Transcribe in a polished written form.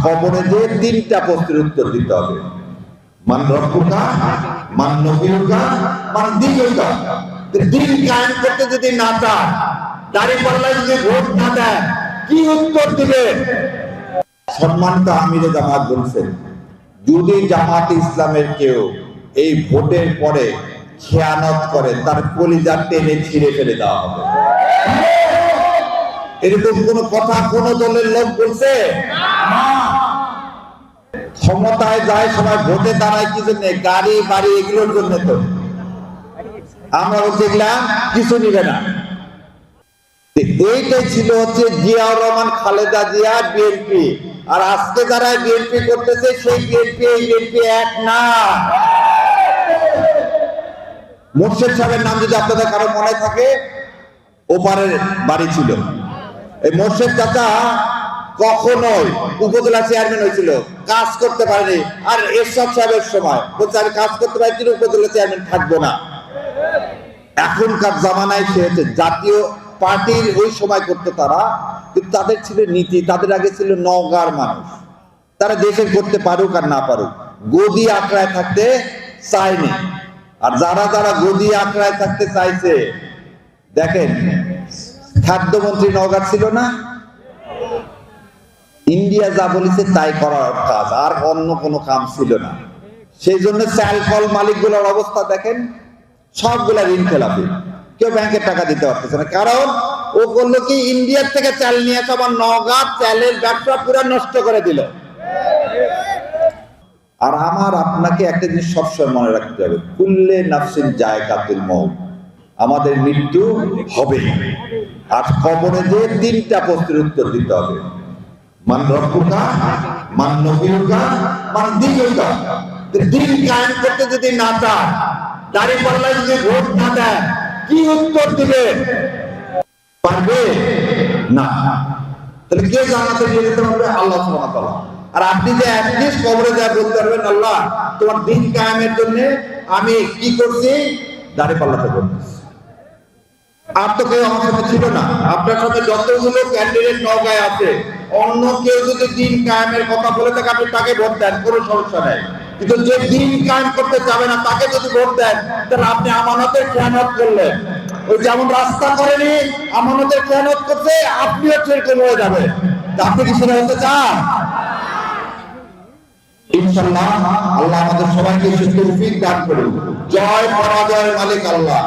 কবরে যে তিনটা প্রশ্নের উত্তর দিতে হবে। মান রব্বুকা, মান নবিয়ুকা, মান দীনুকা। দিন কায়েম করতে যদি না চায়, দাঁড়িপাল্লায় যদি ভোট না দেয়, কি উত্তর দিবে? সম্মানিত আমিরে জামাত বলছেন, যদি জামাত ইসলামের কেউ এই ভোটের পরে খেয়ানত করে, তার কলিজা টেনে ছিঁড়ে ফেলে দেওয়া হবে। এরকম কোন কথা কোন দলের লোক বলছে? ক্ষমতায় যায় সবাই ভোটে দাঁড়ায় কি জন্য? গাড়ি বাড়ি এগুলোর জন্য। তো আমরা দেখলাম কিছু নিবে না। এইটাই ছিল হচ্ছে জিয়াউর রহমান, খালেদা জিয়া, বিএনপি। আর আজকে যারা বিএনপি করতেছে সেই বিএনপি এই বিএনপি এক না। মোর্শেদ সাহেবের নাম যদি আপনাদের কারো মনে থাকে, ওপারের বাড়ি ছিল। এই মোর্শেদ চাচা কখনোই উপজেলা চেয়ারম্যান হয়েছিল, কাজ করতে পারেনি। আর এরশাদ সাহেবের সময় বলছে আমি কাজ করতে পারি, কিন্তু উপজেলা চেয়ারম্যান থাকবো না। এখনকার জামানায় সে হচ্ছে জাতীয় পার্টির ওই সময় করতো তারা, কিন্তু তাদের ছিল নীতি। তাদের আগে ছিল নওগাঁর মানুষ, তারা দেশের করতে পারুক আর না পারুক, গদি আঁকড়ায় থাকতে চায়নি। আর যারা যারা গদি আঁকড়ায় থাকতে চাইছে, দেখেন খাদ্যমন্ত্রী নওগাঁ ছিল না, ইন্ডিয়া যা বলেছে তাই করার কাজ, আর অন্য কোনো কাম ছিল না। সেই জন্য চাল কল মালিকগুলোর অবস্থা দেখেন, সবগুলা ঋণ খেলাপি, কেউ ব্যাংকের টাকা দিতে পারতেছে না। কারণ ও বললো কি, ইন্ডিয়ার থেকে চাল নিয়ে এসে আমার নওগাঁ চালের ব্যবসা পুরো নষ্ট করে দিল। আর আমার আপনাকে একটা জিনিস সবসময় মনে রাখতে হবে, কুল্লে নাফসিন যায়কাতুল মউত, আমাদের মৃত্যু হবে। আর কবরে যে তিনটা প্রশ্নের উত্তর দিতে হবে। মান রব্বুকা, মান নবিয়ুকা, মান দীনুকা। দিন কায়েম করতে যদি না চায়, দাঁড়িপাল্লায় যদি ভোট না দেয়, কি উত্তর দিবে? পারবে না। তাহলে কে জান্নাতে নিয়ে যেতে পারবে? আল্লাহ সুবহানাহু ওয়া তাআলা। আর আপনি যে অ্যাটলিস্ট কবরে যা বলতে পারবেন, আল্লাহ তোমার দিন কায়েমের জন্য আমি কি করছি? দাঁড়িপাল্লাতে করতেছি। আর তো কেউ আমার সাথে ছিল না। আপনার সাথে যতগুলো ক্যান্ডিডেট নওগাঁয় আছে, অন্য কেউ যদি দিন কায়েমের কথা বলে থাকে, আপনি তাকে ভোট দেন, কোনো সমস্যা নেই। কিন্তু যে দিন কায়েম করতে যাবে না, তাকে যদি ভোট দেন, তাহলে আপনি আমানতের খেয়ানত করলেন। ওই যেমন রাস্তা করেনি, আমানতের খেয়ানত করতে আপনিও সেরকম হয়ে যাবে। আপনি কি সেটা হতে চান? ইনশাআল্লাহ আল্লাহ আমাদের সবাইকে তৌফিক দান করুন। জয় পরাজয়ের মালিক আল্লাহ।